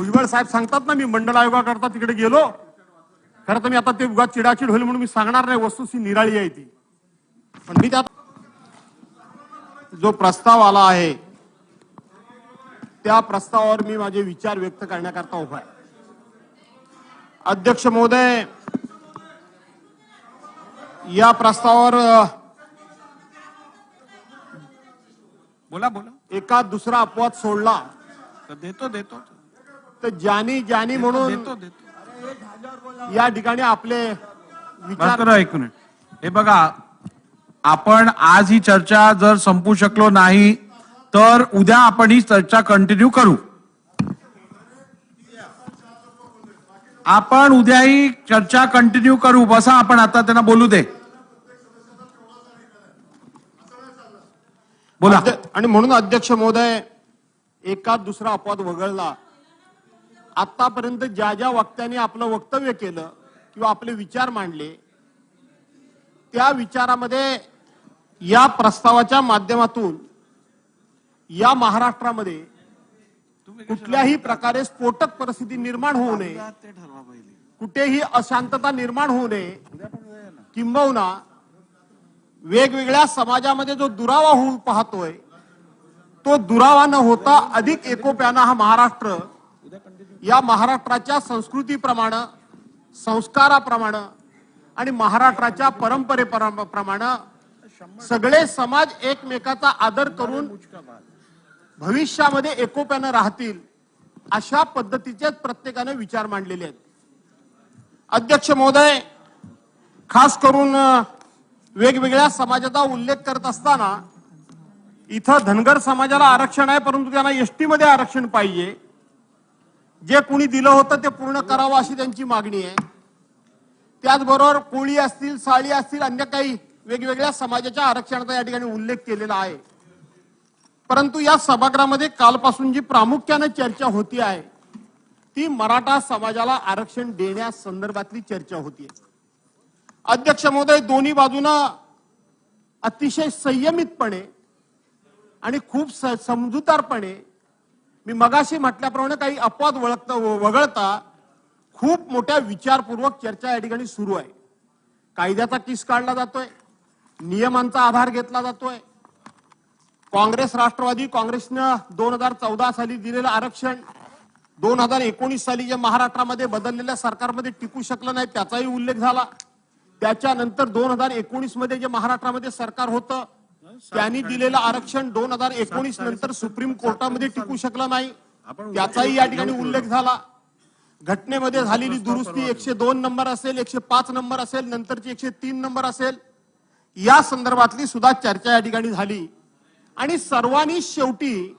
भुजबळ साहेब सांगतात ना, मी मंडळ आयोगाकरता तिकडे गेलो. खरं तर मी आता ते उगाच चिडाचिड होईल म्हणून मी सांगणार नाही, वस्तुस्थिती निराळी आहे ती. पण मी त्यात जो प्रस्ताव आला आहे त्या प्रस्तावावर मी माझे विचार व्यक्त करण्याकरता उभा आहे. अध्यक्ष महोदय, या प्रस्तावावर बोला बोला. एका दुसरा अपवाद सोडला देतो तर ज्यानी म्हणून देतो. या ठिकाणी आपले विचार. एक मिनिट. हे बघा, आपण आज ही चर्चा जर संपू शकलो नाही तर उद्या आपण ही चर्चा कंटिन्यू करू. आपण उद्याही चर्चा कंटिन्यू करू. बसा, आपण आता त्यांना बोलू दे. बोला. आणि म्हणून अध्यक्ष महोदय, एका दुसरा अपवाद वगळला. आतापर्यंत ज्या ज्या वक्त्यांनी आपलं वक्तव्य केलं किंवा आपले विचार मांडले त्या विचारामध्ये या प्रस्तावाच्या माध्यमातून या महाराष्ट्रामध्ये कुठल्याही प्रकारे स्फोटक परिस्थिती निर्माण होऊ नये, कुठेही अशांतता निर्माण होऊ नये, किंबहुना वेगवेगळ्या समाजामध्ये जो दुरावा होऊ पाहतोय तो दुरावा न होता अधिक एकोप्यानं हा महाराष्ट्र, या महाराष्ट्राच्या संस्कृतीप्रमाणे, संस्काराप्रमाणे आणि महाराष्ट्राच्या परंपरेप्रमाणे सगळे समाज एकमेकाचा आदर करून भविष्यामध्ये एकोप्यानं राहतील अशा पद्धतीचे प्रत्येकाने विचार मांडलेले आहेत. अध्यक्ष महोदय, खास करून वेगवेगळ्या समाजाचा उल्लेख करत असताना इथं धनगर समाजाला आरक्षण आहे, परंतु त्यांना एसटी मध्ये आरक्षण पाहिजे. जे कुणी दिलं होतं ते पूर्ण करावं अशी त्यांची मागणी आहे. त्याचबरोबर कोळी असतील, साळी असतील, अन्य काही वेगवेगळ्या समाजाच्या आरक्षणाचा या ठिकाणी उल्लेख केलेला आहे. परंतु या सभागृहामध्ये कालपासून जी प्रामुख्याने चर्चा होती आहे ती मराठा समाजाला आरक्षण देण्यासंदर्भातली चर्चा होती. अध्यक्ष महोदय, दोन्ही बाजूनं अतिशय संयमितपणे आणि खूप समजूतदारपणे, मी मगाशी म्हटल्याप्रमाणे काही अपवाद वगळता खूप मोठ्या विचारपूर्वक चर्चा या ठिकाणी सुरू आहे. कायद्याचा किस काढला जातोय, नियमांचा आधार घेतला जातोय. काँग्रेस, राष्ट्रवादी काँग्रेसनं 2014 साली दिलेलं आरक्षण 2019 साली जे महाराष्ट्रामध्ये बदललेल्या सरकारमध्ये टिकू शकलं नाही त्याचाही उल्लेख झाला. त्याच्यानंतर 2019 मध्ये जे महाराष्ट्रामध्ये सरकार होतं त्यांनी दिलेलं आरक्षण 2019 नंतर सुप्रीम कोर्टामध्ये टिकू शकलं नाही त्याचाही या ठिकाणी उल्लेख झाला. घटनेमध्ये झालेली दुरुस्ती 102 नंबर असेल, 105 नंबर असेल, नंतरची 103 नंबर असेल, या संदर्भातली सुद्धा चर्चा या ठिकाणी झाली. आणि सर्वांनी शेवटी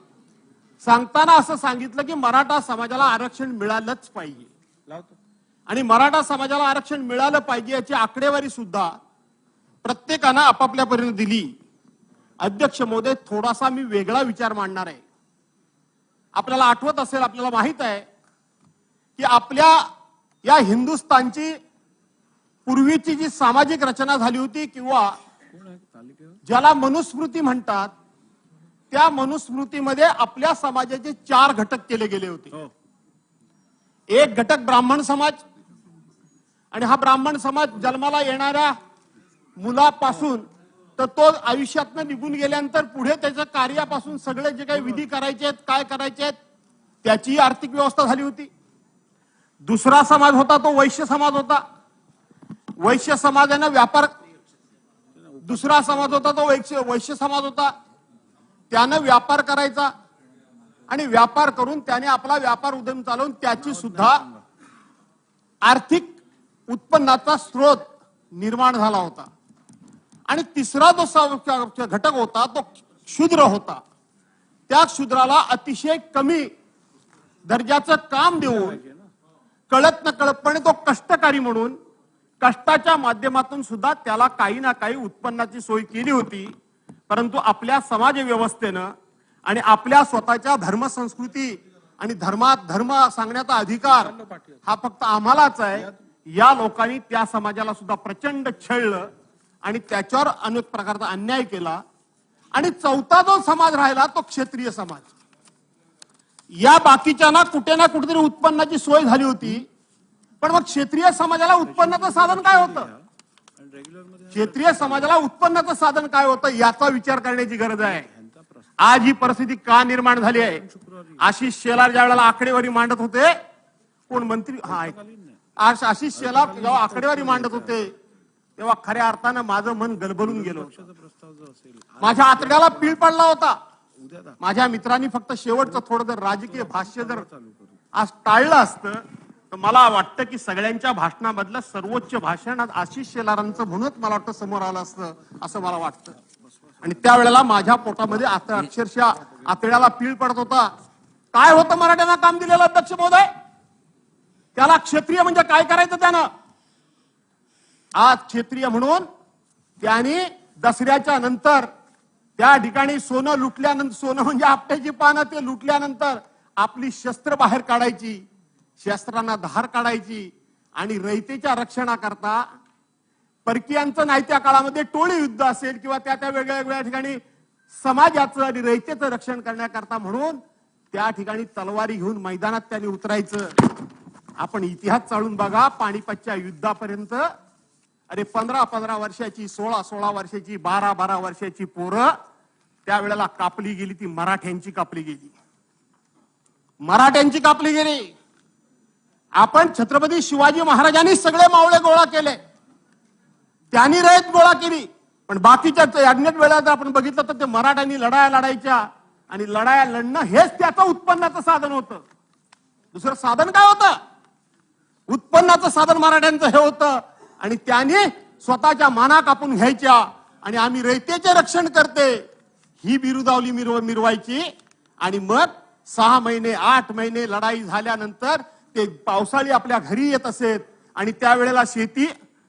सांगताना असं सांगितलं की मराठा समाजाला आरक्षण मिळालंच पाहिजे आणि मराठा समाजाला आरक्षण मिळालं पाहिजे याची आकडेवारी सुद्धा प्रत्येकानं आपापल्या परीने दिली. अध्यक्ष महोदय, थोडासा मी वेगळा विचार मांडणार आहे. आपल्याला आठवत असेल, आपल्याला माहित आहे की आपल्या या हिंदुस्थानची पूर्वीची जी सामाजिक रचना झाली होती किंवा ज्याला मनुस्मृती म्हणतात त्या मनुस्मृतीमध्ये आपल्या समाजाचे 4 घटक केले गेले होते. एक घटक ब्राह्मण समाज, आणि हा ब्राह्मण समाज जन्माला येणाऱ्या मुलापासून तर तो आयुष्यातनं निघून गेल्यानंतर पुढे त्याच्या कार्यापासून सगळे जे काही विधी करायचे आहेत, काय करायचे आहेत त्याची आर्थिक व्यवस्था झाली होती. दुसरा समाज होता तो वैश्य समाज होता. वैश्य समाजाने व्यापार, दुसरा समाज होता तो वैश्य समाज होता. त्यानं व्यापार करायचा आणि व्यापार करून त्याने आपला व्यापार उद्यम चालवून त्याची सुद्धा आर्थिक उत्पन्नाचा स्रोत निर्माण झाला होता. आणि तिसरा जो घटक होता तो शूद्र होता. त्या शूद्राला अतिशय कमी दर्जाचं काम देऊन कळत न कळतपणे तो कष्टकारी म्हणून कष्टाच्या माध्यमातून सुद्धा त्याला काही ना काही उत्पन्नाची सोय केली होती. परंतु आपल्या समाज व्यवस्थेनं आणि आपल्या स्वतःच्या धर्म संस्कृती आणि धर्म सांगण्याचा अधिकार हा फक्त आम्हालाच आहे, या लोकांनी त्या समाजाला सुद्धा प्रचंड छळलं आणि त्याच्यावर अनेक प्रकारचा अन्याय केला. आणि चौथा जो समाज राहिला तो क्षत्रिय समाज. या बाकीच्यांना कुठे ना कुठेतरी उत्पन्नाची सोय झाली होती, पण मग क्षेत्रीय समाजाला उत्पन्नाचं साधन काय होतं? क्षेत्रीय समाजाला उत्पन्नाचं साधन काय होतं याचा विचार करण्याची गरज आहे. आज ही परिस्थिती का निर्माण झाली आहे? आशिष शेलार ज्या वेळेला आकडेवारी मांडत होते, कोण मंत्री आशिष शेलार जेव्हा आकडेवारी मांडत होते तेव्हा खऱ्या अर्थानं माझं मन गलबलून गेलं. माझ्या आतड्याला पीळ पडला होता. माझ्या मित्रांनी फक्त शेवटचं थोडं जर राजकीय भाष्य जर आज टाळलं असतं तर मला वाटतं की सगळ्यांच्या भाषणामधलं सर्वोच्च भाषण आज आशिष शेलारांचं म्हणूनच मला वाटतं समोर आलं असतं असं मला वाटतं. आणि त्यावेळेला माझ्या पोटामध्ये अक्षरशः आतड्याला पीळ पडत होता. काय होतं मराठ्यांना काम दिलेलं अध्यक्ष महोदय? त्याला क्षत्रिय म्हणजे काय करायचं त्यानं? आज क्षत्रिय म्हणून त्यांनी दसऱ्याच्या नंतर त्या ठिकाणी सोनं लुटल्यानंतर, सोनं म्हणजे आपट्याची पानं, ते लुटल्यानंतर आपली शस्त्र बाहेर काढायची, शस्त्रांना धार काढायची आणि रयतेच्या रक्षणाकरता परकीयांचं नाही त्या काळामध्ये टोळी युद्ध असेल किंवा त्या वेगवेगळ्या ठिकाणी समाजाचं आणि रयतेचं रक्षण करण्याकरता म्हणून त्या ठिकाणी तलवारी घेऊन मैदानात त्यांनी उतरायचं. आपण इतिहास चाळून बघा, पानिपतच्या युद्धापर्यंत अरे 15-15 वर्षाची, 16-16 वर्षाची, 12-12 वर्षाची पोरं त्यावेळेला कापली गेली. ती मराठ्यांची कापली गेली, मराठ्यांची कापली गेली. आपण छत्रपती शिवाजी महाराजांनी सगळे मावळे गोळा केले, त्यांनी रयत गोळा केली. पण बाकीच्या अनेक वेळा जर आपण बघितलं तर ते मराठ्यांनी लढाया लढायच्या आणि लढाया लढणं हेच त्याचं उत्पन्नाचं साधन होतं. दुसरं साधन काय होतं? उत्पन्नाचं साधन मराठ्यांचं हे होतं. आणि त्यांनी स्वतःच्या माना कापून घ्यायच्या आणि आम्ही रयतेचे रक्षण करते ही बिरुदावली मिरवायची. आणि मग 6 महिने 8 महिने लढाई झाल्यानंतर ते पावसाळी आपल्या घरी येत असेल आणि त्यावेळेला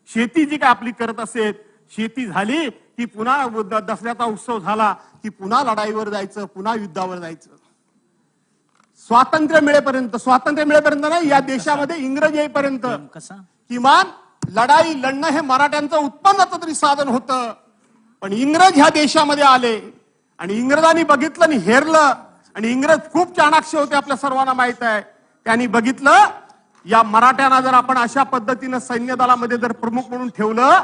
शेती जी काय आपली करत असेल, शेती झाली की पुन्हा दसऱ्याचा उत्सव झाला की पुन्हा लढाईवर जायचं, पुन्हा युद्धावर जायचं. स्वातंत्र्य मिळेपर्यंत नाही, या देशामध्ये इंग्रज येईपर्यंत किमान लढाई लढणं हे मराठ्यांचं उत्पन्नाचं तरी साधन होतं. पण इंग्रज ह्या देशामध्ये आले आणि इंग्रजांनी बघितलं आणि हेरलं. आणि इंग्रज खूप चाणाक्ष होते, आपल्या सर्वांना माहित आहे. त्यांनी बघितलं या मराठ्यांना जर आपण अशा पद्धतीनं सैन्य दलामध्ये जर प्रमुख म्हणून ठेवलं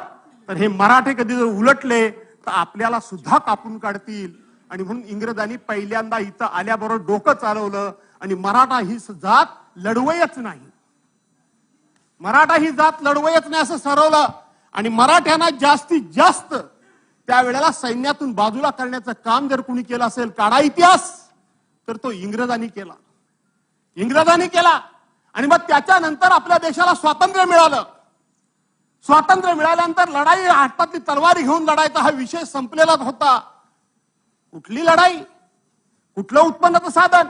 तर हे मराठे कधी जर उलटले तर आपल्याला सुद्धा कापून काढतील. आणि म्हणून इंग्रजांनी पहिल्यांदा इथं आल्याबरोबर डोकं चालवलं आणि मराठा ही जात लढवयच नाही, मराठा ही जात लढवयच नाही असं ठरवलं. आणि मराठ्यांना जास्तीत जास्त त्यावेळेला सैन्यातून बाजूला करण्याचं काम जर कुणी केलं असेल काढा इतिहास, तर तो इंग्रजांनी केला. आणि मग त्याच्यानंतर आपल्या देशाला स्वातंत्र्य मिळालं. स्वातंत्र्य मिळाल्यानंतर लढाई, हातातली तलवारी घेऊन लढायचा हा विषय संपलेलाच होता. कुठली लढाई, कुठलं उत्पन्नाचं साधन,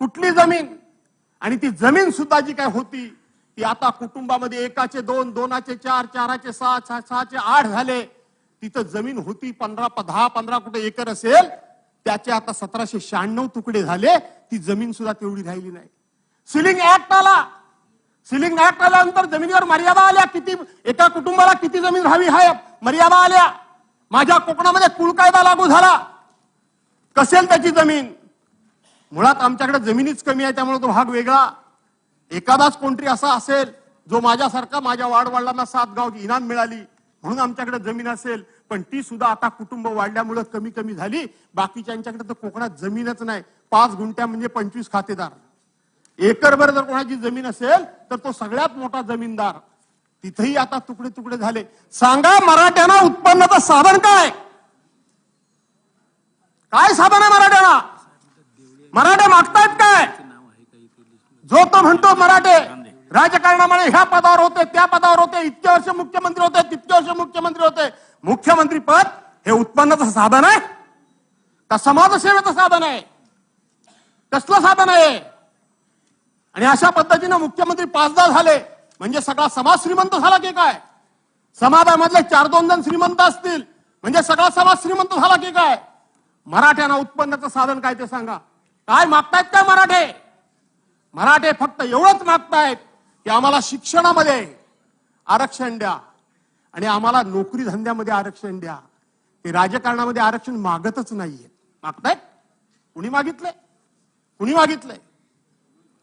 कुठली जमीन? आणि ती जमीन सुद्धा जी काय होती ती आता कुटुंबामध्ये 1चे 2, 2चे 4, 4चे 6, 6चे 8 झाले. तिथं जमीन होती 10-15 कुठे एकर असेल, त्याचे आता 1796 तुकडे झाले. ती जमीन सुद्धा तेवढी राहिली नाही. सिलिंग ऍक्ट आल्यानंतर जमिनीवर मर्यादा आल्या. किती एका कुटुंबाला किती जमीन राहावी ह्या मर्यादा आल्या. माझ्या कोकणामध्ये कुळ कायदा लागू झाला. कसेल त्याची जमीन? मुळात आमच्याकडे जमिनीच कमी आहे, त्यामुळे तो भाग वेगळा. एखादाच कोणतरी असा असेल जो माझ्यासारखा, माझ्या वाडवडिलांना 7 गाव इनाम मिळाली म्हणून आमच्याकडे जमीन असेल, पण ती सुद्धा आता कुटुंब वाढल्यामुळे कमी झाली. बाकीच्यांच्याकडे तर कोकणात जमीनच नाही. 5 गुंठ्या म्हणजे 25 खातेदार. एकरभर जर कोणाची जमीन असेल तर तो सगळ्यात मोठा जमीनदार. तिथेही आता तुकडे झाले. सांगा मराठ्यांना उत्पन्नाचं साधन काय? काय साधन आहे मराठ्यांना? मराठे मागतायत काय? जो तो म्हणतो मराठे राजकारणामुळे ह्या पदावर होते, त्या पदावर होते, इतके वर्ष मुख्यमंत्री होते, तितके वर्ष मुख्यमंत्री होते. मुख्यमंत्री पद हे उत्पन्नाचं साधन आहे का समाजसेवेचं साधन आहे? कसलं साधन आहे? आणि अशा पद्धतीनं मुख्यमंत्री 5दा झाले म्हणजे सगळा समाज श्रीमंत झाला की काय? समाजामधले 4-2 जण श्रीमंत असतील म्हणजे सगळा समाज श्रीमंत झाला की काय? मराठ्यांना उत्पन्नाचं साधन काय ते सांगा. काय मागतायत काय मराठे? मराठे फक्त एवढंच मागतायत की आम्हाला शिक्षणामध्ये आरक्षण द्या आणि आम्हाला नोकरी धंद्यामध्ये आरक्षण द्या. ते राजकारणामध्ये आरक्षण मागतच नाहीये. मागतायत? कुणी मागितले? कुणी मागितलंय?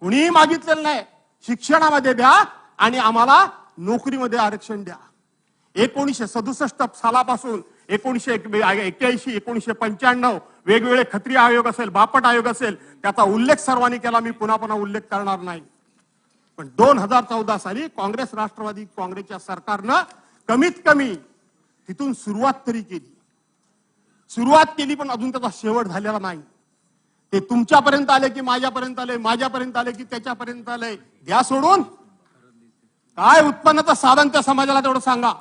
कुणीही मागितलेलं नाही. शिक्षणामध्ये द्या आणि आम्हाला नोकरीमध्ये आरक्षण द्या. 1967 सालापासून 1981, 1995 वेगवेगळे खत्री आयोग असेल, बापट आयोग असेल, त्याचा उल्लेख सर्वांनी केला. मी पुन्हा पुन्हा उल्लेख करणार नाही. पण 2014 साली काँग्रेस राष्ट्रवादी काँग्रेसच्या सरकारनं कमीत कमी तिथून सुरुवात तरी केली. सुरुवात केली पण अजून त्याचा शेवट झालेला नाही. ते तुमच्यापर्यंत आले की माझ्यापर्यंत आले, माझ्यापर्यंत आले की त्याच्यापर्यंत आले. द्या सोडून. काय उत्पन्नाचं साधन त्या समाजाला तेवढं सांगा.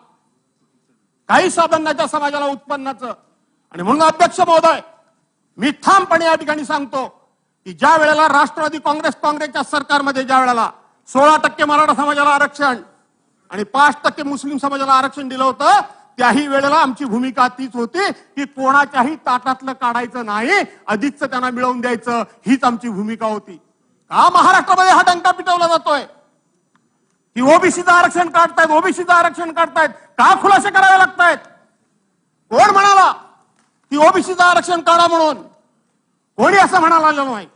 काही साधन नाही त्या समाजाला उत्पन्नाचं. आणि म्हणून अध्यक्ष महोदय, मी ठामपणे या ठिकाणी सांगतो की ज्या वेळेला राष्ट्रवादी काँग्रेसच्या सरकारमध्ये ज्या वेळेला 16% मराठा समाजाला आरक्षण आणि 5% मुस्लिम समाजाला आरक्षण दिलं होतं, त्याही वेळेला आमची भूमिका तीच होती की कोणाच्याही ताटातलं काढायचं नाही, अधिकचं त्यांना मिळवून द्यायचं, हीच आमची भूमिका होती. का महाराष्ट्रामध्ये हा डंका पिटवला जातोय की ओबीसीचं आरक्षण काढतायत, ओबीसीचं आरक्षण काढतायत? का खुलासे करावे लागतायत? कोण म्हणाला की ओबीसीचं आरक्षण काढा म्हणून? कोणी असं म्हणाला नाही.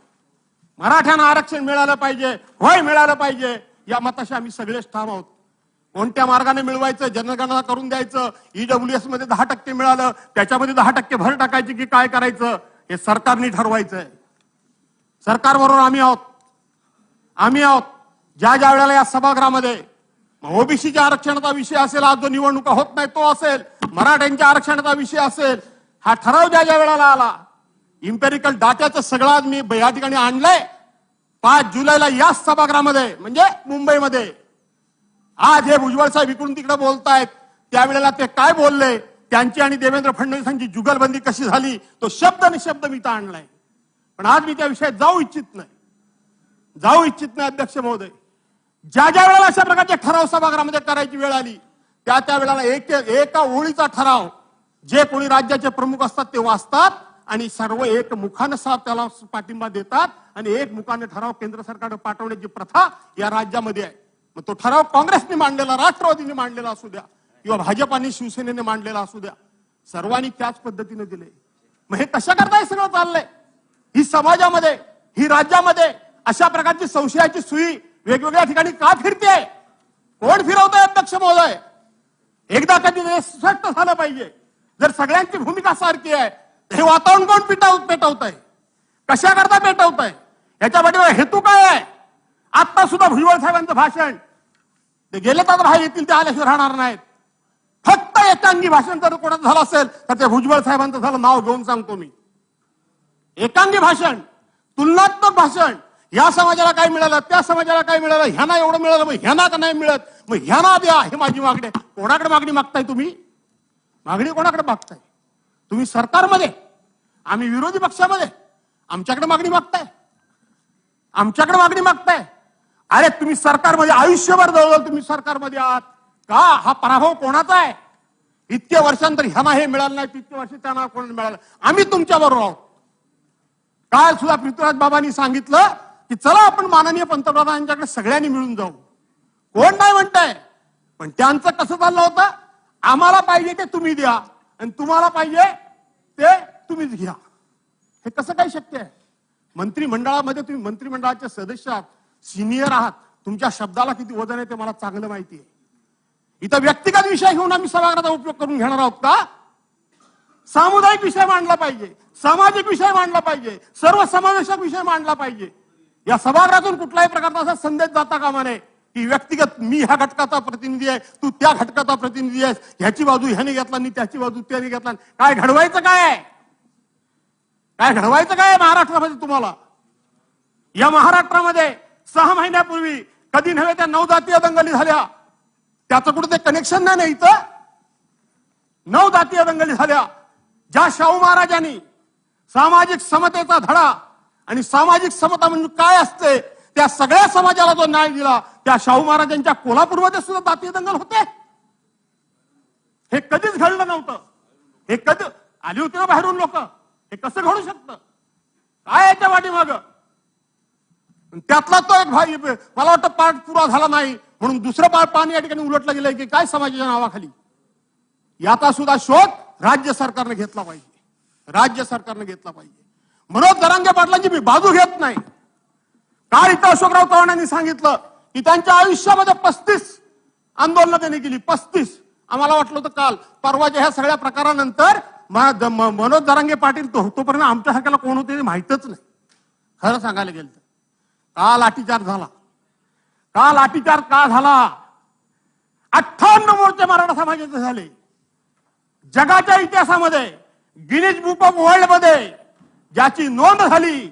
मराठ्यांना आरक्षण मिळालं पाहिजे, होय मिळालं पाहिजे, या मताशी आम्ही सगळेच ठाम आहोत. कोणत्या मार्गाने मिळवायचं, जनगणना करून द्यायचं, ईडब्ल्यूएस मध्ये 10% मिळालं, त्याच्यामध्ये 10% भर टाकायची की काय करायचं, हे सरकारने ठरवायचंय. सरकारबरोबर आम्ही आहोत. आम्ही आहोत. ज्या ज्या वेळेला या सभागृहामध्ये ओबीसीच्या आरक्षणाचा विषय असेल, आज जो निवडणुका होत नाही तो असेल, मराठ्यांच्या आरक्षणाचा विषय असेल, हा ठराव ज्या ज्या वेळेला आला, इम्पेरिकल डाटाचं सगळं आज मी या ठिकाणी आणलंय. 5 जुलैला या सभागृहामध्ये म्हणजे मुंबईमध्ये आज हे भुजबळ साहेब इकडून तिकडे बोलतायत, त्यावेळेला ते काय बोलले, त्यांची आणि देवेंद्र फडणवीसांची जुगलबंदी कशी झाली, तो शब्द निशब्द मी तर आणलाय. पण आज मी त्या विषयात जाऊ इच्छित नाही अध्यक्ष महोदय. ज्या ज्या वेळेला अशा प्रकारचे ठराव सभागृहामध्ये करायची वेळ आली, त्या त्या वेळेला एका ओळीचा ठराव जे कोणी राज्याचे प्रमुख असतात ते वाचतात आणि सर्व एकमुखानं त्याला पाठिंबा देतात आणि एकमुखाने ठराव केंद्र सरकारने पाठवण्याची प्रथा या राज्यामध्ये आहे. मग तो ठराव काँग्रेसने मांडलेला, राष्ट्रवादीने मांडलेला असू द्या किंवा भाजपाने शिवसेनेने मांडलेला असू द्या, सर्वांनी त्याच पद्धतीने दिले. मग हे कशा करताय सगळं चाललंय? ही समाजामध्ये, ही राज्यामध्ये अशा प्रकारची संशयाची सुई वेगवेगळ्या ठिकाणी का फिरते? कोण फिरवतंय अध्यक्ष महोदय? एकदा कधी स्पष्ट झालं पाहिजे. जर सगळ्यांची भूमिका सारखी आहे, हे वातावरण कोण पेटवतंय? कशा करता पेटवतंय? याच्या पाठीवर हेतू काय आहे? आता सुद्धा भुजबळ साहेबांचं भाषण, ते गेले तर बाहेर येतील, ते आल्याशिवाय राहणार नाहीत. फक्त एकांगी भाषण जर कोणाचं झालं असेल तर ते भुजबळ साहेबांचं झालं. नाव घेऊन सांगतो मी. एकांगी भाषण, तुलनात्मक भाषण. या समाजाला काय मिळालं, त्या समाजाला काय मिळालं, ह्यांना एवढं मिळालं, मग ह्यांना का नाही मिळत, मग ह्यांना द्या, हे माझी मागणी आहे. कोणाकडे मागणी मागताय तुम्ही? मागणी कोणाकडे मागताय तुम्ही? सरकारमध्ये, आम्ही विरोधी पक्षामध्ये, आमच्याकडे मागणी मागताय? आमच्याकडे मागणी मागताय? अरे तुम्ही सरकारमध्ये आयुष्यभर जवळ तुम्ही सरकारमध्ये आहात का? हा पराभव कोणाचा आहे? इतक्या वर्षांतर ह्यांना हे मिळालं नाही, तितके वर्ष त्यांना कोणाला मिळालं. आम्ही तुमच्या बरोबर आहोत. काल सुद्धा पृथ्वीराज बाबांनी सांगितलं की चला आपण माननीय पंतप्रधानांच्याकडे सगळ्यांनी मिळून जाऊ. कोण नाही म्हणताय, पण त्यांचं कसं चाललं होतं, आम्हाला पाहिजे ते तुम्ही द्या आणि तुम्हाला पाहिजे ते तुम्हीच घ्या. हे कसं काय शक्य आहे? मंत्रिमंडळामध्ये तुम्ही मंत्रिमंडळाचे सदस्य आहात, सिनियर आहात, तुमच्या शब्दाला किती वजन आहे ते मला चांगलं माहिती आहे. इथं व्यक्तिगत विषय घेऊन आम्ही सभागृहाचा उपयोग करून घेणार आहोत का? सामुदायिक विषय मांडला पाहिजे, सामाजिक विषय मांडला पाहिजे, सर्वसमावेशक विषय मांडला पाहिजे. या सभागृहातून कुठल्याही प्रकारचा असा संदेश जाता कामा नये की व्यक्तिगत मी ह्या घटकाचा प्रतिनिधी आहे, तू त्या घटकाचा प्रतिनिधी आहेस, ह्याची बाजू ह्याने घेतला आणि त्याची बाजू त्याने घेतला. काय घडवायचं काय आहे? काय घडवायचं काय आहे महाराष्ट्रामध्ये तुम्हाला? या महाराष्ट्रामध्ये 6 महिन्यापूर्वी कधी नव्हे त्या 9 जातीय दंगली झाल्या, त्याचं कुठे ते कनेक्शन नाही. इथं 9 जातीय दंगली झाल्या. ज्या शाहू महाराजांनी सामाजिक समतेचा धडा आणि सामाजिक समता म्हणजे काय असते त्या सगळ्या समाजाला जो न्याय दिला, त्या शाहू महाराजांच्या कोल्हापूरमध्ये सुद्धा जातीय दंगल होते. हे कधीच घडलं नव्हतं. हे कधी आली होती ना बाहेरून लोक? हे कसं घडू शकतं? काय याच्या पाठीमागं? त्यातला तो एक भाई, मला वाटतं पाठ पुरा झाला नाही म्हणून दुसरं पाणी या ठिकाणी उलटलं गेलंय की काय समाजाच्या नावाखाली. याचा सुद्धा शोध राज्य सरकारने घेतला पाहिजे. राज्य सरकारने घेतला पाहिजे. मनोज जरांगे पाटलांची मी बाजू घेत नाही. काल इथं अशोकराव चव्हाणांनी सांगितलं की त्यांच्या आयुष्यामध्ये 35 आंदोलनं त्यांनी केली, 35. आम्हाला वाटलं होतं काल परवाच्या ह्या सगळ्या प्रकारानंतर मनोज जरांगे पाटील तोपर्यंत आमच्यासारख्याला कोण होते ते माहितच नाही. खरं सांगायला गेलं तर का लाठीचार्ज झाला, का लाठीचार्ज का झाला? 58 मोर्चे मराठा समाजाचे झाले. जगाच्या इतिहासामध्ये गिनीज बुक ऑफ वर्ल्ड मध्ये ज्याची नोंद झाली,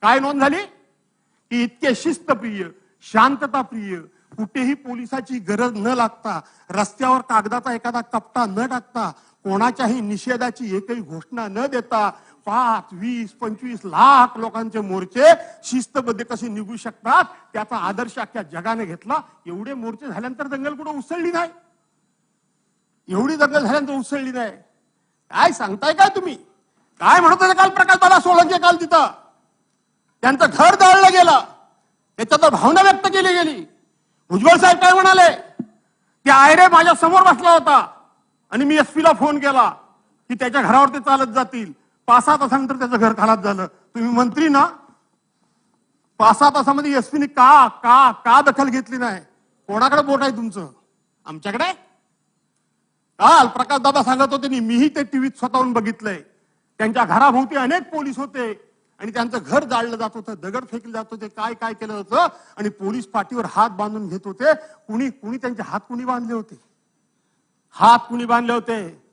काय नोंद झाली की इतके शिस्तप्रिय, शांतताप्रिय, कुठेही पोलिसाची गरज न लागता, रस्त्यावर कागदाचा एखादा कपटा न टाकता, कोणाच्याही निषेधाची एकही घोषणा न देता 5, 20, 25 लाख लोकांचे मोर्चे शिस्तबद्ध कसे निघू शकतात त्याचा आदर्श अख्ख्या जगाने घेतला. एवढे मोर्चे झाल्यानंतर दंगल कुठं उसळली नाही, एवढी दंगल झाल्यानंतर उसळली नाही. काय सांगताय काय तुम्ही? काय म्हणत होते काल प्रकाश दादा सोळंके? काल तिथं त्यांचं घर जाळलं गेलं, त्याच्यात भावना व्यक्त केली गेली. भुजबळ साहेब काय म्हणाले? ते आयरे माझ्या समोर बसला होता आणि मी एसपीला फोन केला की त्याच्या घरावर ते चालत जातील. 5-6 तासानंतर त्याचं घर खालास झालं. तुम्ही मंत्री ना, 5-6 तासामध्ये एसपीने का का का दखल घेतली नाही? कोणाकडे बोट आहे तुमचं? आमच्याकडे. काल प्रकाश दादा सांगत होते, मीही ते टीव्हीत स्वतःहून बघितलंय. त्यांच्या घराभोवती अनेक पोलीस होते आणि त्यांचं घर जाळलं जात होतं, दगड फेकले जात होते, काय काय केलं होतं आणि पोलीस पाठीवर हात बांधून घेत होते. कुणी त्यांचे हात कुणी बांधले होते? हात कुणी बांधले होते?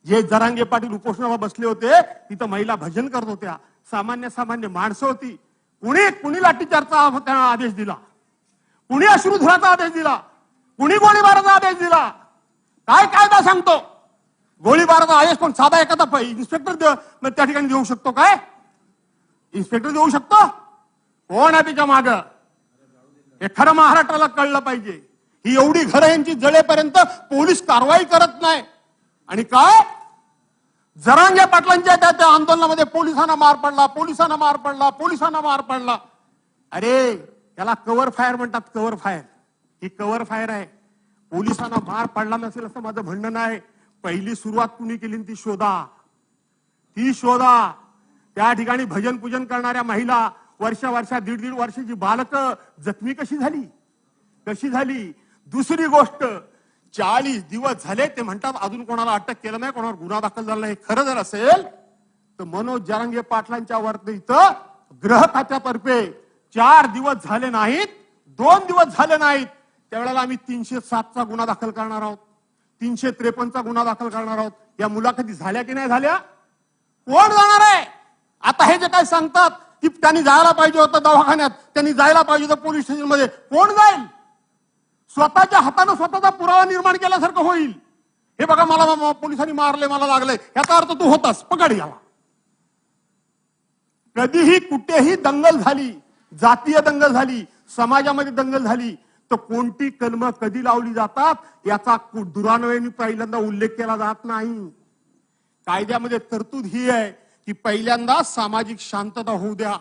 जे जरांगे पाटील उपोषणाला बसले होते तिथं महिला भजन करत होत्या, सामान्य माणसं होती. कुणी लाठीचार्जचा आदेश दिला? कुणी अश्रुधुराचा आदेश दिला? कुणी गोळीबाराचा आदेश दिला? काय कायदा सांगतो? गोळीबाराचा आदेश कोण साधा एखादा इन्स्पेक्टर त्या ठिकाणी देऊ शकतो? काय इन्स्पेक्टर देऊ शकतो? कोण आहे त्याच्या माग? हे खरं महाराष्ट्राला कळलं पाहिजे. ही एवढी घरं यांची जळेपर्यंत पोलीस कारवाई करत नाही. आणि काय जरांगे पाटलांच्या त्या आंदोलनामध्ये पोलिसांना मार पडला. अरे त्याला कव्हर फायर म्हणतात, कव्हर फायर. ही कव्हर फायर आहे. पोलिसांना मार पडला नसेल असं माझं म्हणणं नाही. पहिली सुरुवात कुणी केली ती शोधा. त्या ठिकाणी भजन पूजन करणाऱ्या महिला, वर्षा 1.5 वर्षाची बालकं जखमी कशी झाली? दुसरी गोष्ट, 40 दिवस झाले ते म्हणतात अजून कोणाला अटक केलं नाही, कोणावर गुन्हा दाखल झाला नाही. खरं जर असेल तर मनोज जरांगे पाटलांच्या वरती इथं गृह खात्यातर्फे 4 दिवस झाले नाहीत, 2 दिवस झाले नाहीत, त्यावेळेला आम्ही 307चा गुन्हा दाखल करणार आहोत, 353चा गुन्हा दाखल करणार आहोत. या मुलाखती झाल्या की नाही झाल्या? कोण जाणार आहे? आता हे जे काय सांगतात की त्यांनी जायला पाहिजे होतं दवाखान्यात, त्यांनी जायला पाहिजे होतं पोलीस स्टेशन मध्ये, कोण जाईल? स्वतःच्या हातानं स्वतःचा पुरावा निर्माण केल्यासारखं होईल. हे बघा मला पोलिसांनी मारले, मला लागले, याचा अर्थ तू होतास, पकड याला. कधीही कुठेही दंगल झाली, जातीय दंगल झाली, समाजामध्ये दंगल झाली तर कोणती कलमं कधी लावली जातात याचा दुरान्वयाने पहिल्यांदा उल्लेख केला जात नाही. कायद्यामध्ये तरतूद ही आहे की पहिल्यांदा सामाजिक शांतता होऊ द्या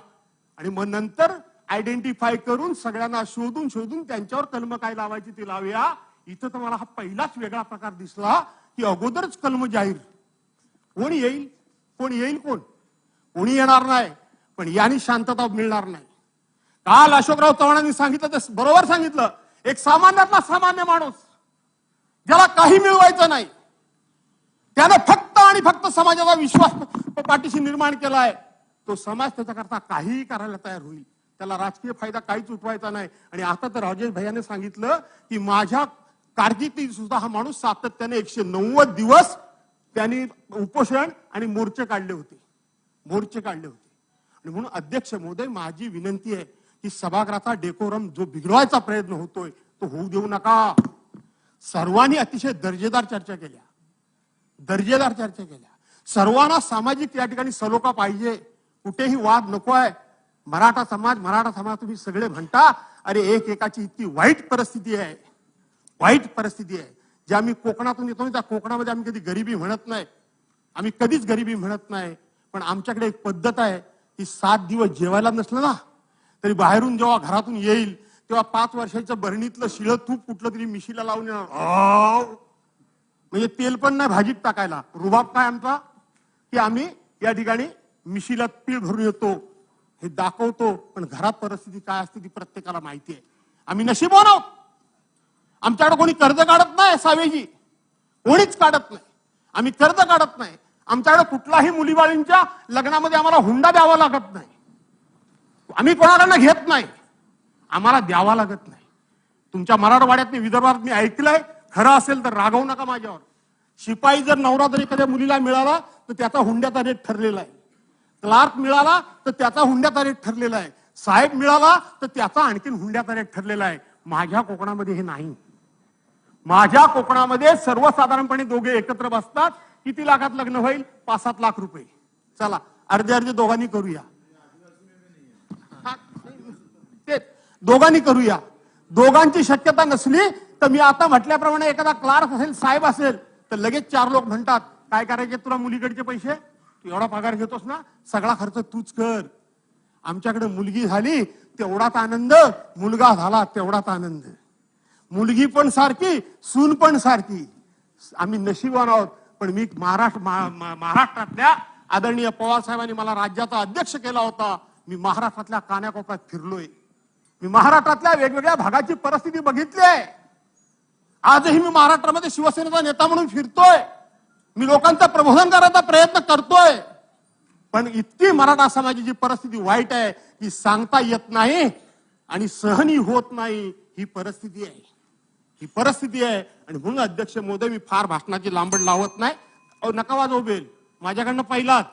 आणि मग नंतर आयडेंटिफाय करून सगळ्यांना शोधून त्यांच्यावर कलम काय लावायची ते लावूया. इथं तर मला हा पहिलाच वेगळा प्रकार दिसला की अगोदरच कलम जाहीर. कोण येईल? कोणी येणार नाही, पण यांनी शांतता मिळणार नाही. काल अशोकराव चव्हाणांनी सांगितलं ते बरोबर सांगितलं. एक सामान्यातला सामान्य माणूस ज्याला काही मिळवायचं नाही, त्यानं फक्त आणि फक्त समाजाचा विश्वास पाठीशी निर्माण केलाय, तो समाज त्याच्याकरता काहीही करायला तयार होईल. त्याला राजकीय फायदा काहीच उठवायचा नाही. आणि आता तर राजेश भैयाने सांगितलं की माझ्या कारकिर्दीत सुद्धा हा माणूस सातत्याने 190 दिवस त्यांनी उपोषण आणि मोर्चे काढले होते. आणि म्हणून अध्यक्ष महोदय, माझी विनंती आहे की सभागृहाचा डेकोरम जो बिघडवायचा प्रयत्न होतोय तो होऊ देऊ नका. सर्वांनी अतिशय दर्जेदार चर्चा केल्या. सर्वांना सामाजिक या ठिकाणी सलोखा पाहिजे, कुठेही वाद नको आहे. मराठा समाज तुम्ही सगळे म्हणता, अरे एकाची इतकी वाईट परिस्थिती आहे. जे आम्ही कोकणातून येतो त्या कोकणामध्ये आम्ही कधी गरिबी म्हणत नाही. पण आमच्याकडे एक पद्धत आहे की 7 दिवस जेवायला नसलं ना तरी बाहेरून जेव्हा घरातून येईल तेव्हा 5 वर्षाच्या भरणीतलं शिळं तूप कुठलं तरी मिशीला लावून येणार. म्हणजे तेल पण नाही भाजीत टाकायला. रुबाब काय आमचा की आम्ही या ठिकाणी मिशीला पीळ भरून येतो. हे दाखवतो, पण घरात परिस्थिती काय असते ती प्रत्येकाला माहिती आहे. आम्ही नशीबवान आहोत. आमच्याकडे कोणी कर्ज काढत नाही सावेजी, कोणीच काढत नाही. आम्ही कर्ज काढत नाही. आमच्याकडे कुठलाही मुलीबाळींच्या लग्नामध्ये आम्हाला हुंडा द्यावा लागत नाही. आम्ही कोणाकडनं घेत नाही, आम्हाला द्यावा लागत नाही. तुमच्या मराठवाड्यात विदर्भात मी ऐकलंय, खरं असेल तर रागवू नका माझ्यावर. शिपाई जर नवरा जर एखाद्या मुलीला मिळाला तर त्याचा हुंड्याचा रेट ठरलेला आहे. क्लार्क मिळाला तर त्याचा हुंड्याचा रेट ठरलेला आहे. साहेब मिळाला तर त्याचा आणखीन हुंड्याचा रेट ठरलेला आहे. माझ्या कोकणामध्ये हे नाही. माझ्या कोकणामध्ये सर्वसाधारणपणे दोघे एकत्र बसतात. किती लाखात लग्न होईल? 5-7 लाख रुपये. चला अर्धे अर्धे दोघांनी करूया. ते दोघांनी करूया. दोघांची शक्यता नसली तर मी आता म्हटल्याप्रमाणे एखादा क्लार्क असेल, साहेब असेल, तर लगेच 4 लोक म्हणतात काय करायचे तुला मुलीकडचे पैसे, तू एवढा पगार घेतोस ना, सगळा खर्च तूच कर. आमच्याकडे मुलगी झाली तेवढाच आनंद, मुलगा झाला तेवढाच आनंद. मुलगी पण सारखी, सून पण सारखी. आम्ही नशीबवान आहोत. पण मी महाराष्ट्रातल्या आदरणीय पवार साहेबांनी मला राज्याचा अध्यक्ष केला होता. मी महाराष्ट्रातल्या कान्याकोपऱ्यात फिरलोय. मी महाराष्ट्रातल्या वेगवेगळ्या भागाची परिस्थिती बघितली आहे. आजही मी महाराष्ट्रामध्ये शिवसेनेचा नेता म्हणून फिरतोय. मी लोकांचं प्रबोधन करायचा प्रयत्न करतोय. पण इतकी मराठा समाजाची परिस्थिती वाईट आहे की सांगता येत नाही आणि सहनी होत नाही. ही परिस्थिती आहे, ही परिस्थिती आहे. आणि म्हणून अध्यक्ष महोदय, मी फार भाषणाची लांबड लावत नाही. नका वाजवू बेल, माझ्याकडनं पहिलाच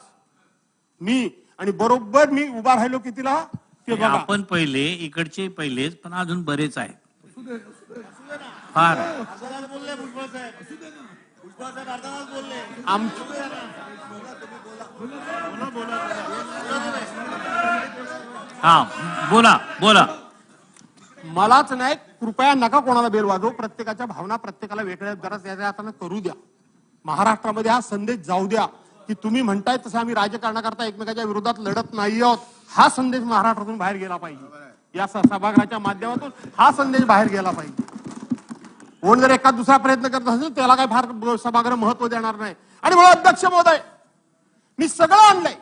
मी. आणि बरोबर मी उभा राहिलो कितीला ते बघा. आपण पहिले इकडचे पहिलेच, पण अजून बरेच आहेत. फार हा बोला बोला. मलाच नाही, कृपया नका कोणाला बेल वाजवू. प्रत्येकाच्या भावना प्रत्येकाला वेगळ्या जरा त्याच्या हाताने करू द्या. महाराष्ट्रामध्ये हा संदेश जाऊ द्या की तुम्ही म्हणताय तसं आम्ही राजकारणाकरता एकमेकाच्या विरोधात लढत नाही आहोत. हा संदेश महाराष्ट्रातून बाहेर गेला पाहिजे. या सभागृहाच्या माध्यमातून हा संदेश बाहेर गेला पाहिजे. कोण जर एका दुसरा प्रयत्न करत असेल त्याला काही फार सभागृह महत्व देणार नाही. आणि म्हणून अध्यक्ष महोदय, मी सगळं आणलंय.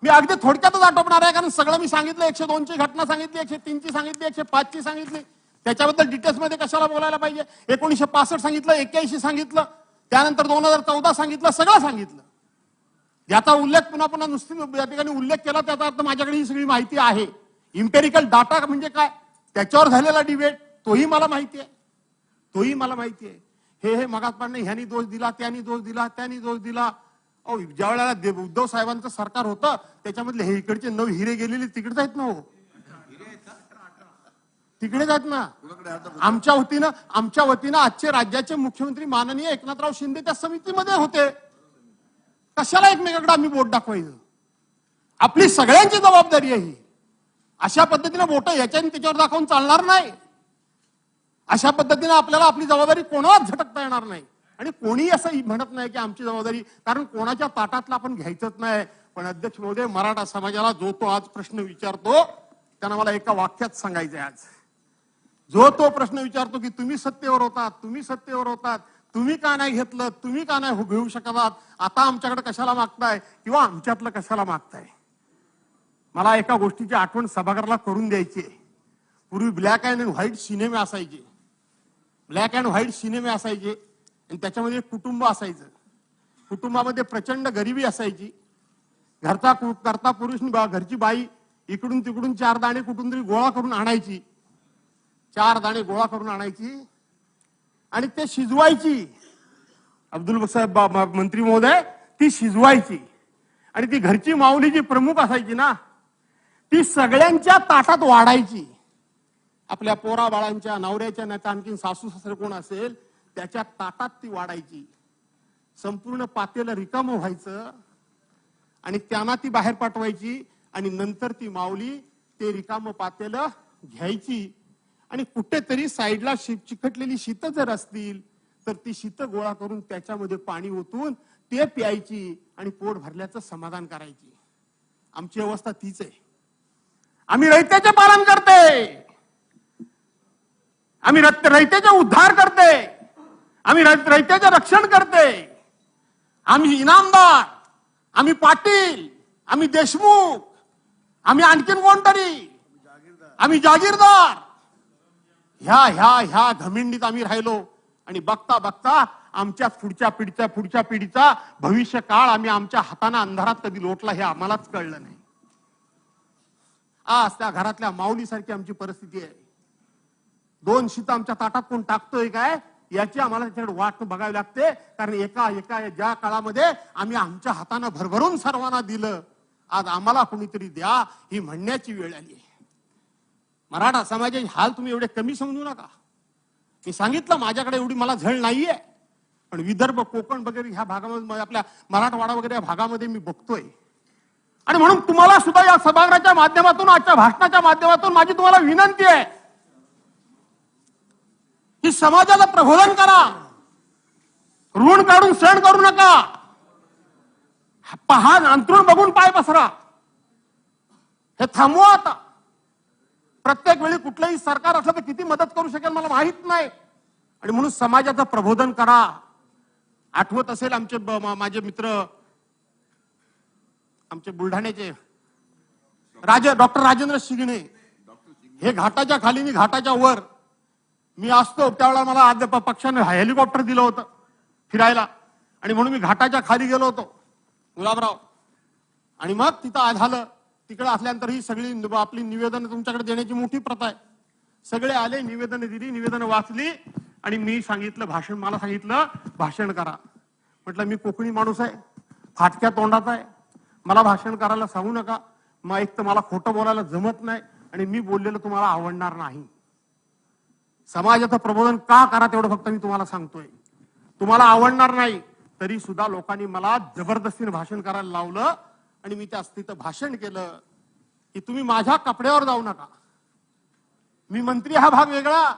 मी अगदी थोडक्यातच आटोपणार आहे, कारण सगळं मी सांगितलं. 102 ची घटना सांगितली, 103 ची सांगितली, 105 ची सांगितली. त्याच्याबद्दल डिटेल्स मध्ये कशाला बोलायला पाहिजे. 1965 सांगितलं, 81 सांगितलं, त्यानंतर 2014 सांगितलं, सगळं सांगितलं. याचा उल्लेख पुन्हा पुन्हा नुसती या ठिकाणी उल्लेख केला त्याचा अर्थ माझ्याकडे ही सगळी माहिती आहे. इम्पेरिकल डाटा म्हणजे काय, त्याच्यावर झालेला डिबेट तोही मला माहिती आहे, तोही मला माहिती आहे. हे मगाचपासून ह्यानी दोष दिला, त्यांनी दोष दिला, त्यांनी दोष दिला. ज्या वेळेला उद्धव साहेबांचं सरकार होतं त्याच्यामधले हे इकडचे 9 हिरे गेलेले तिकडेच आहेत ना. हो, तिकडेच आहेत ना. आमच्या वतीनं आजचे राज्याचे मुख्यमंत्री माननीय एकनाथराव शिंदे त्या समितीमध्ये होते. कशाला एकमेकांकडे आम्ही बोट दाखवायचं. आपली सगळ्यांची जबाबदारी आहे ही. अशा पद्धतीने बोट याच्याने त्याच्यावर दाखवून चालणार नाही. अशा पद्धतीने आपल्याला आपली जबाबदारी कोणालाच झटकता येणार नाही. आणि कोणी असं म्हणत नाही की आमची जबाबदारी, कारण कोणाच्या ताटातला आपण घ्यायचंच नाही. पण अध्यक्ष महोदय, मराठा समाजाला जो तो आज प्रश्न विचारतो त्यांना मला एका वाक्यात सांगायचंय. आज जो तो प्रश्न विचारतो की तुम्ही सत्तेवर होतात, तुम्ही सत्तेवर होतात, तुम्ही का नाही घेतलं, तुम्ही का नाही घेऊ शकतात, आता आमच्याकडे कशाला मागताय किंवा आमच्यातलं कशाला मागताय. मला एका गोष्टीची आठवण सभागृहाला करून द्यायची. पूर्वी ब्लॅक अँड व्हाईट सिनेमे असायचे, ब्लॅक अँड व्हाईट सिनेमे असायचे आणि त्याच्यामध्ये एक कुटुंब असायचं. कुटुंबामध्ये प्रचंड गरिबी असायची. करता पुरुष घरची बाई इकडून तिकडून 4 दाणे कुठून तरी गोळा करून आणायची, 4 दाणे गोळा करून आणायची आणि ते शिजवायची. अब्दुल साहेब मंत्री महोदय, ती शिजवायची. आणि ती घरची माऊली जी प्रमुख असायची ना, ती सगळ्यांच्या ताटात वाढायची. आपल्या पोरा बाळांच्या, नवऱ्याच्या, नाही आणखी सासू सासरे कोण असेल त्याच्या ताटात ती वाढायची. संपूर्ण पातेलं रिकामं व्हायचं आणि त्यांना ती बाहेर पाठवायची. आणि नंतर ती माऊली ते रिकामं पातेलं घ्यायची आणि कुठेतरी साईडला चिकटलेली शीतं जर असतील तर ती शीतं गोळा करून त्याच्यामध्ये पाणी ओतून ते प्यायची आणि पोट भरल्याचं समाधान करायची. आमची अवस्था तीच आहे. आम्ही रयतेचे पालन करते, आम्ही रयतेचा उद्धार करते, आम्ही रयतेचे रक्षण करते. आम्ही इनामदार, आम्ही पाटील, आम्ही देशमुख, आम्ही आणखीन कोणतरी, आम्ही जागीरदार, ह्या ह्या ह्या घमिंडीत आम्ही राहिलो. आणि बघता बघता आमच्या पुढच्या पिढीचा भविष्य काळ आम्ही आमच्या हाताने अंधारात कधी लोटला हे आम्हालाच कळलं नाही. आज त्या घरातल्या माऊलीसारखी आमची परिस्थिती आहे. 2 शीत आमच्या ताटात कोण टाकतोय काय याची आम्हाला त्याच्याकडे वाट बघावी लागते. कारण एका ज्या काळामध्ये आम्ही आमच्या हाताने भरभरून सर्वांना दिलं, आज आम्हाला कोणीतरी द्या ही म्हणण्याची वेळ आली आहे. मराठा समाजाचे हाल तुम्ही एवढे कमी समजू नका. मी सांगितलं माझ्याकडे एवढी मला झळ नाहीये, पण विदर्भ, कोकण वगैरे ह्या भागामध्ये, आपल्या मराठवाडा वगैरे या भागामध्ये मी बघतोय. आणि म्हणून तुम्हाला सुद्धा या सभागृहाच्या माध्यमातून, आजच्या भाषणाच्या माध्यमातून माझी तुम्हाला विनंती आहे की समाजाला प्रबोधन करा, ऋण काढून सण करू नका. पहा, अंतरून बघून पाय पसरा, हे थांबवा आता. प्रत्येक वेळी कुठलंही सरकार असलं तर किती मदत करू शकेल मला माहित नाही. आणि म्हणून समाजाचं प्रबोधन करा. आठवत असेल आमचे माझे मित्र, आमचे बुलढाण्याचे डॉक्टर राजेंद्र शिंगणे, हे घाटाच्या खाली मी घाटाच्या वर मी असतो त्यावेळेला मला पक्षाने हेलिकॉप्टर दिलं होतं फिरायला. आणि म्हणून मी घाटाच्या खाली गेलो होतो गुलाबराव. आणि मग तिथं झालं, तिकडे असल्यानंतर ही सगळी आपली निवेदन तुमच्याकडे देण्याची मोठी प्रथा आहे. सगळे आले, निवेदन दिली, निवेदन वाचली आणि मी सांगितलं मला सांगितलं भाषण करा. म्हटलं मी कोकणी माणूस आहे, फाटक्या तोंडाचा आहे, मला भाषण करायला सांगू नका. मग एक तर मला खोटं बोलायला जमत नाही आणि मी बोललेलं तुम्हाला आवडणार नाही. समाजाचं प्रबोधन का करा तेवढं फक्त मी तुम्हाला सांगतोय. तुम्हाला आवडणार नाही तरी सुद्धा लोकांनी मला जबरदस्तीने भाषण करायला लावलं आणि मी त्या तिथं भाषण केलं की तुम्ही माझ्या कपड्यावर जाऊ नका. मी मंत्री हा भाग वेगळा,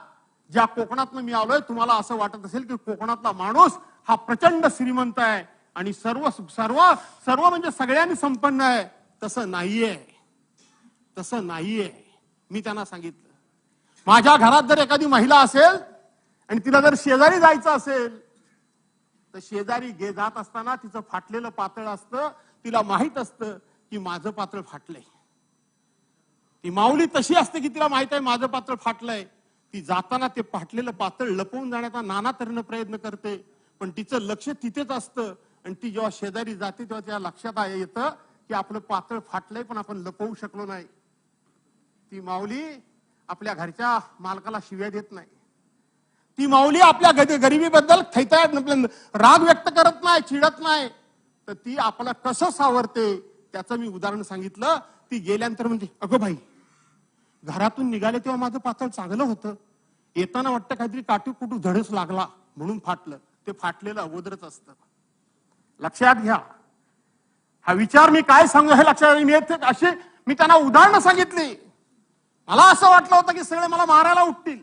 ज्या कोकणातनं मी आलोय तुम्हाला असं वाटत असेल की कोकणातला माणूस हा प्रचंड श्रीमंत आहे आणि सर्व सर्व सर्व म्हणजे सगळ्यांनी संपन्न आहे. तसं नाहीये, तसं नाहीये. मी त्यांना सांगितलं माझ्या घरात जर एखादी महिला असेल आणि तिला जर शेजारी जायचं असेल तर शेजारी जात असताना तिचं फाटलेलं पातळ असतं, तिला माहित असतं की माझं पातळ फाटलंय. ती माऊली तशी असते की तिला माहित आहे माझं पातळ फाटलंय. ती जाताना ते फाटलेलं पातळ लपवून जाण्याचा नाना तऱ्हेनं प्रयत्न करते, पण तिचं लक्ष तिथेच असतं. आणि ती जेव्हा शेजारी जाते तेव्हा त्या लक्षात येतं की आपलं पातळ फाटलंय पण आपण लपवू शकलो नाही. ती माऊली आपल्या घरच्या मालकाला शिव्या देत नाही. ती माऊली आपल्या गरिबीबद्दल राग व्यक्त करत नाही, चिडत नाही. तर ती आपलं कसं सावरते त्याचं मी उदाहरण सांगितलं. ती गेल्यानंतर म्हणजे अगं भाई, घरातून निघाले तेव्हा माझं पातळ चांगलं होतं, येताना वाटतं काहीतरी काटूकुटू धडच लागला म्हणून फाटलं. ते फाटलेलं अगोदरच असतं. लक्षात घ्या. हा विचार मी काय सांगू हे लक्षात अशी मी त्यांना उदाहरणं सांगितली. मला असं वाटलं होतं की सगळे मला मारायला उठतील,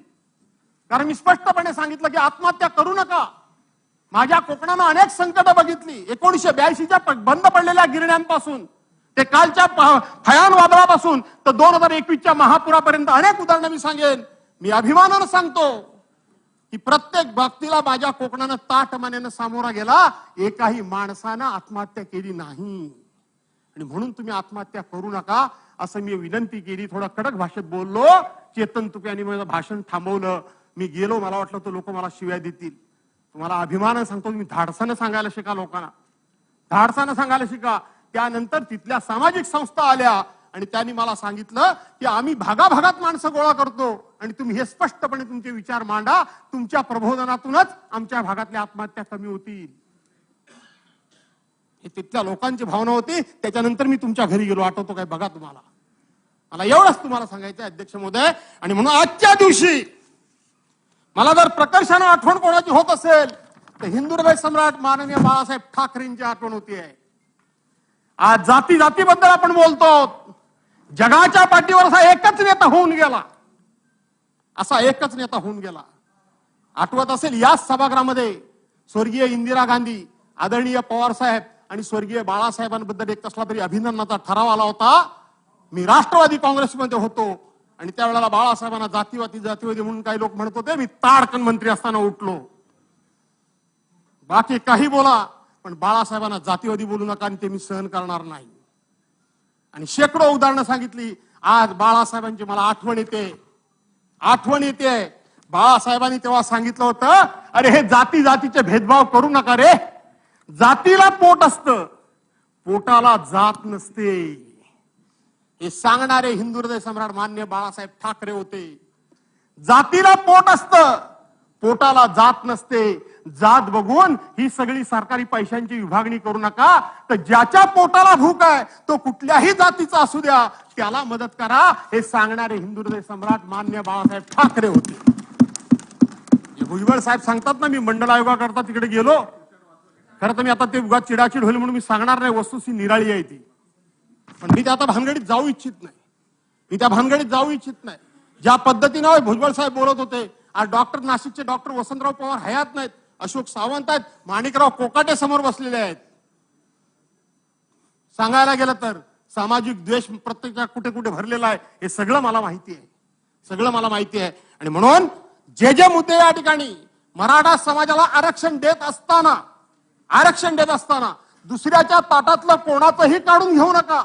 कारण मी स्पष्टपणे सांगितलं की आत्महत्या करू नका. माझ्या कोकणानं अनेक संकट बघितली. 1982च्या बंद पडलेल्या गिरण्यांपासून ते कालच्या भयान वादळापासून तर 2021च्या महापुरापर्यंत अनेक उदाहरणं मी सांगेन. मी अभिमानानं सांगतो की प्रत्येक बाबतीला माझ्या कोकणानं ताटमानेनं सामोरा गेला. एकाही माणसानं आत्महत्या केली नाही. आणि म्हणून तुम्ही आत्महत्या करू नका असं मी विनंती केली. थोडा कडक भाषेत बोललो. चेतन तुपे यांनी माझं भाषण थांबवलं. मी गेलो, मला वाटलं तर लोक मला शिव्या देतील. तुम्हाला अभिमानानं सांगतो, मी धाडसानं सांगायला शिका लोकांना, धाडसानं सांगायला शिका. त्यानंतर तिथल्या सामाजिक संस्था आल्या आणि त्यांनी मला सांगितलं की आम्ही भागाभागात माणसं गोळा करतो आणि तुम्ही हे स्पष्टपणे तुमचे विचार मांडा. तुमच्या प्रबोधनातूनच आमच्या भागातल्या आत्महत्या कमी होतील. हे तिथल्या लोकांची भावना होती. त्याच्यानंतर मी तुमच्या घरी गेलो, आठवतो काय बघा तुम्हाला. मला एवढंच तुम्हाला सांगायचं अध्यक्ष महोदय. आणि म्हणून आजच्या दिवशी मला जर प्रकर्षानं आठवण कोणाची होत असेल तर हिंदुहृदय सम्राट माननीय बाळासाहेब ठाकरेंची आठवण होती आहे. आज जातीबद्दल आपण बोलतो. जगाच्या पाठीवर असा एकच नेता होऊन गेला, असा एकच नेता होऊन गेला. आठवत असेल याच सभागृहामध्ये स्वर्गीय इंदिरा गांधी, आदरणीय पवार साहेब आणि स्वर्गीय बाळासाहेबांबद्दल एक कसला तरी अभिनंदनाचा ठराव आला होता. मी राष्ट्रवादी काँग्रेसमध्ये होतो आणि त्यावेळेला बाळासाहेबांना जातीवादी म्हणून काही लोक म्हणत होते. मी ताडकन मंत्री असताना उठलो. बाकी काही बोला पण बाळासाहेबांना जातीवादी बोलू नका आणि ते मी सहन करणार नाही. आणि शेकडो उदाहरणं सांगितली. आज बाळासाहेबांची मला आठवण येते. बाळासाहेबांनी तेव्हा सांगितलं होतं, अरे हे जाती जातीचे भेदभाव करू नका रे. जातीला पोट असतं, पोटाला जात नसते. हे सांगणारे हिंदू हृदय सम्राट मान्य बाळासाहेब ठाकरे होते. जातीला पोट असतं, पोटाला जात नसते. जात बघून ही सगळी सरकारी पैशांची विभागणी करू नका. तर ज्याच्या पोटाला भूक आहे तो कुठल्याही जातीचा असू द्या, त्याला मदत करा. हे सांगणारे हिंदू हृदय सम्राट मान्य बाळासाहेब ठाकरे होते. भुजबळ साहेब सांगतात ना, मी मंडल आयोगाकरता तिकडे गेलो. खरं तर मी आता ते उगाच चिडाचिड होईल म्हणून मी सांगणार नाही, वस्तुस्थिती निराळी आहे ती. पण मी त्या आता भानगडीत जाऊ इच्छित नाही. ज्या पद्धतीनं भुजबळ साहेब बोलत होते, आज नाशिकचे डॉक्टर वसंतराव पवार हयात नाहीत, अशोक सावंत आहेत, माणिकराव कोकाटे समोर बसलेले आहेत. सांगायला गेलं तर सामाजिक द्वेष प्रत्येक कुठे कुठे भरलेला आहे, हे सगळं मला माहिती आहे. आणि म्हणून जे मुद्दे या ठिकाणी मराठा समाजाला आरक्षण देत असताना दुसऱ्याच्या ताटातलं कोणाचंही काढून घेऊ नका.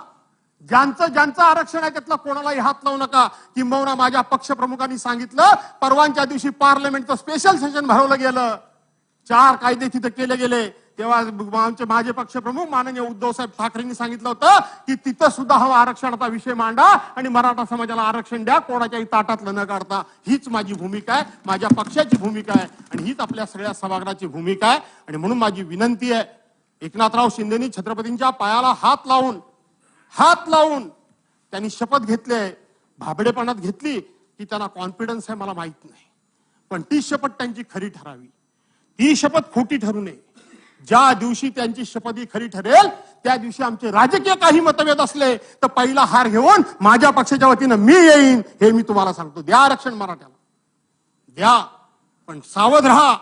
ज्यांचं आरक्षण आहे त्यातलं कोणालाही हात लावू नका. किंबहुना माझ्या पक्षप्रमुखांनी सांगितलं, परवानच्या दिवशी पार्लमेंटचं स्पेशल सेशन भरवलं गेलं, 4 कायदे तिथे केले गेले. तेव्हा माझे पक्षप्रमुख माननीय उद्धव साहेब ठाकरेंनी सांगितलं होतं की तिथं सुद्धा हा आरक्षणाचा विषय मांडा आणि मराठा समाजाला आरक्षण द्या, कोणाच्याही ताटातलं न काढता. हीच माझी भूमिका आहे, माझ्या पक्षाची भूमिका आहे आणि हीच आपल्या सगळ्या सभागृहाची भूमिका आहे. आणि म्हणून माझी विनंती आहे, एकनाथराव शिंदेनी छत्रपतींच्या पायाला हात लावून त्यांनी शपथ घेतली, भाबडेपणात घेतली की त्यांना कॉन्फिडन्स आहे मला माहित नाही, पण ती शपथ त्यांची खरी ठरावी, ती शपथ खोटी ठरू नये. ज्या दिवशी त्यांची शपथ ही खरी ठरेल त्या दिवशी आमचे राजकीय काही मतभेद असले तर पहिला हार घेऊन माझ्या पक्षाच्या वतीनं मी येईन, हे मी तुम्हाला सांगतो. द्या आरक्षण मराठ्याला, द्या, पण सावध राहा.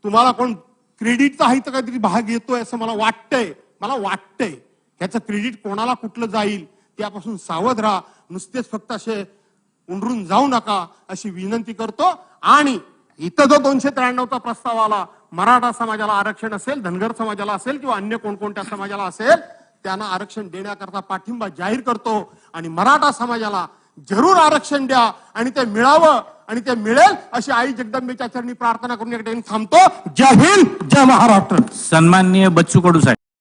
तुम्हाला कोण क्रेडिटचा हित काहीतरी भाग येतोय असं मला वाटतंय. ह्याचं क्रेडिट कोणाला कुठलं जाईल त्यापासून सावध राहा. नुसतेच फक्त असे उंडरून जाऊ नका अशी विनंती करतो. आणि इथं जो 293चा प्रस्ताव आला, मराठा समाजाला आरक्षण असेल, धनगर समाजाला असेल किंवा अन्य कोणकोणत्या समाजाला असेल, त्यांना आरक्षण देण्याकरता पाठिंबा जाहीर करतो. आणि मराठा समाजाला जरूर आरक्षण द्या आणि ते मिळावं आणि ते मिळेल अशी आई जगदंबेच्या चरणी प्रार्थना करून या ठिकाणी थांबतो. जय हिंद, जय महाराष्ट्र. सन्माननीय बच्चू कडू साहेब.